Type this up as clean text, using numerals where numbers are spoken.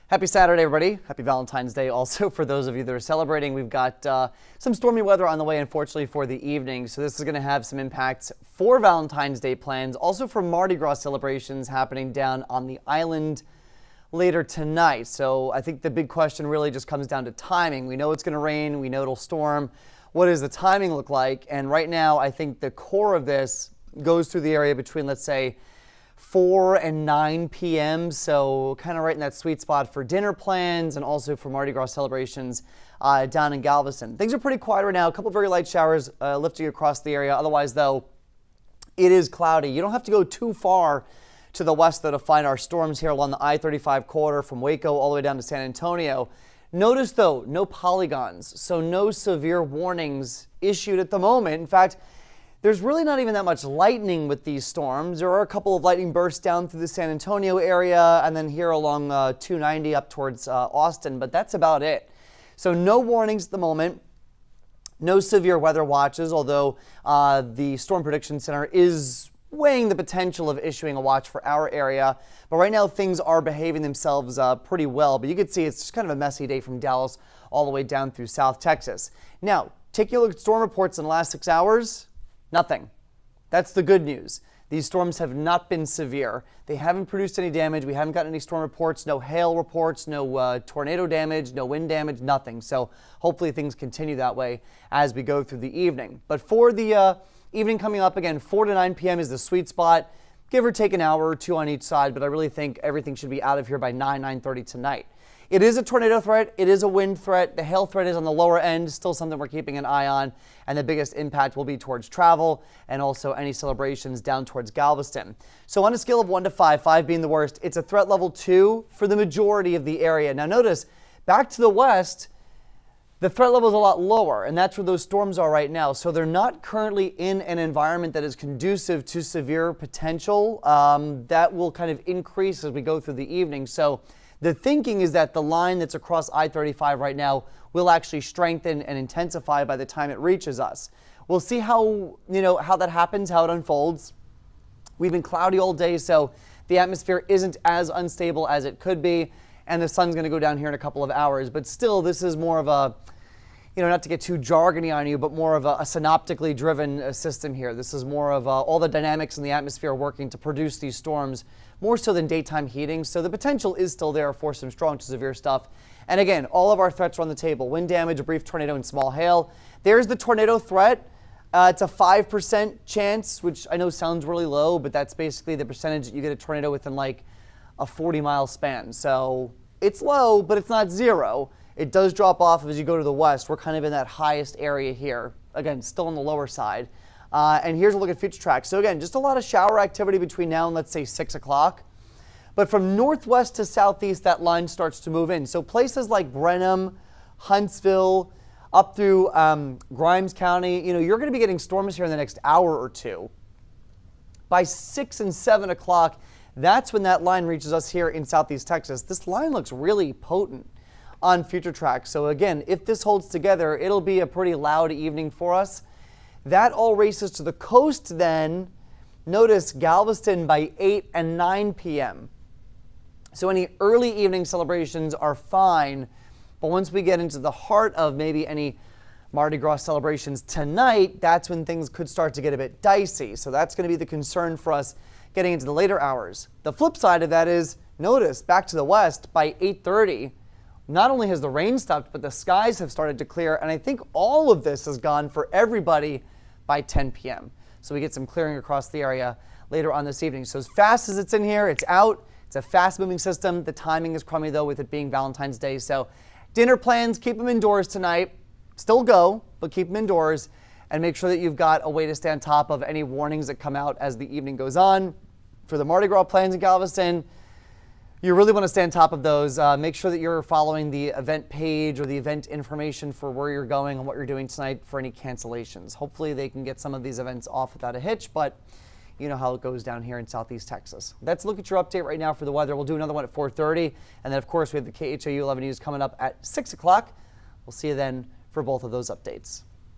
Happy Saturday, everybody. Happy Valentine's Day also for those of you that are celebrating. We've got some stormy weather on the way, unfortunately, for the evening. So this is going to have some impacts for Valentine's Day plans, also for Mardi Gras celebrations happening down on the island later tonight. So I think the big question really just comes down to timing. We know it's going to rain. We know it'll storm. What does the timing look like? And right now, I think the core of this goes through the area between, let's say, 4 and 9 p.m. So kind of right in that sweet spot for dinner plans and also for Mardi Gras celebrations down in Galveston. Things are pretty quiet right now. A couple very light showers lifting across the area. Otherwise, though, it is cloudy. You don't have to go too far to the west, though, to find our storms here along the I-35 corridor from Waco all the way down to San Antonio. Notice, though, no polygons, so no severe warnings issued at the moment. In fact, there's really not even that much lightning with these storms. There are a couple of lightning bursts down through the San Antonio area and then here along 290 up towards Austin, but that's about it. So no warnings at the moment, no severe weather watches, although the Storm Prediction Center is weighing the potential of issuing a watch for our area. But right now things are behaving themselves pretty well, but you can see it's just kind of a messy day from Dallas all the way down through South Texas. Now, take a look at storm reports in the last 6 hours. Nothing. That's the good news. These storms have not been severe. They haven't produced any damage. We haven't gotten any storm reports, no hail reports, no tornado damage, no wind damage, nothing. So hopefully things continue that way as we go through the evening. But for the evening coming up, again, 4 to 9 p.m. is the sweet spot. Give or take an hour or two on each side, but I really think everything should be out of here by 9:30 tonight. It is a tornado threat. It is a wind threat. The hail threat is on the lower end, still something we're keeping an eye on. And the biggest impact will be towards travel and also any celebrations down towards Galveston. So on a scale of 1 to 5, 5 being the worst, it's a threat level 2 for the majority of the area. Now notice, back to the west, the threat level is a lot lower, and that's where those storms are right now. So they're not currently in an environment that is conducive to severe potential. That will kind of increase as we go through the evening. So the thinking is that the line that's across I-35 right now will actually strengthen and intensify by the time it reaches us. We'll see how that happens, how it unfolds. We've been cloudy all day, so the atmosphere isn't as unstable as it could be, and the sun's going to go down here in a couple of hours. But still, this is more of a, not to get too jargony on you, but more of a synoptically driven system here. This is more of all the dynamics in the atmosphere working to produce these storms, more so than daytime heating. So the potential is still there for some strong to severe stuff. And again, all of our threats are on the table. Wind damage, a brief tornado, and small hail. There's the tornado threat. It's a 5% chance, which I know sounds really low, but that's basically the percentage that you get a tornado within like a 40-mile span. So it's low, but it's not zero. It does drop off as you go to the west. We're kind of in that highest area here. Again, still on the lower side. And here's a look at future tracks. So again, just a lot of shower activity between now and let's say 6 o'clock. But from northwest to southeast, that line starts to move in. So places like Brenham, Huntsville, up through Grimes County, you're going to be getting storms here in the next hour or two. By 6 and 7 o'clock, that's when that line reaches us here in southeast Texas. This line looks really potent on future tracks. So again, if this holds together, it'll be a pretty loud evening for us. That all races to the coast then. Notice Galveston by 8 and 9 p.m. So any early evening celebrations are fine, but once we get into the heart of maybe any Mardi Gras celebrations tonight, that's when things could start to get a bit dicey. So that's going to be the concern for us getting into the later hours. The flip side of that is, notice back to the west by 8:30, not only has the rain stopped, but the skies have started to clear. And I think all of this has gone for everybody by 10 p.m. So we get some clearing across the area later on this evening. So as fast as it's in here, it's out. It's a fast moving system. The timing is crummy though, with it being Valentine's Day. So dinner plans, keep them indoors tonight. Still go, but keep them indoors and make sure that you've got a way to stay on top of any warnings that come out as the evening goes on. For the Mardi Gras plans in Galveston, you really want to stay on top of those. Make sure that you're following the event page or the event information for where you're going and what you're doing tonight for any cancellations. Hopefully they can get some of these events off without a hitch, but you know how it goes down here in southeast Texas. Let's look at your update right now for the weather. We'll do another one at 4:30. And then, of course, we have the KHOU 11 News coming up at 6 o'clock. We'll see you then for both of those updates.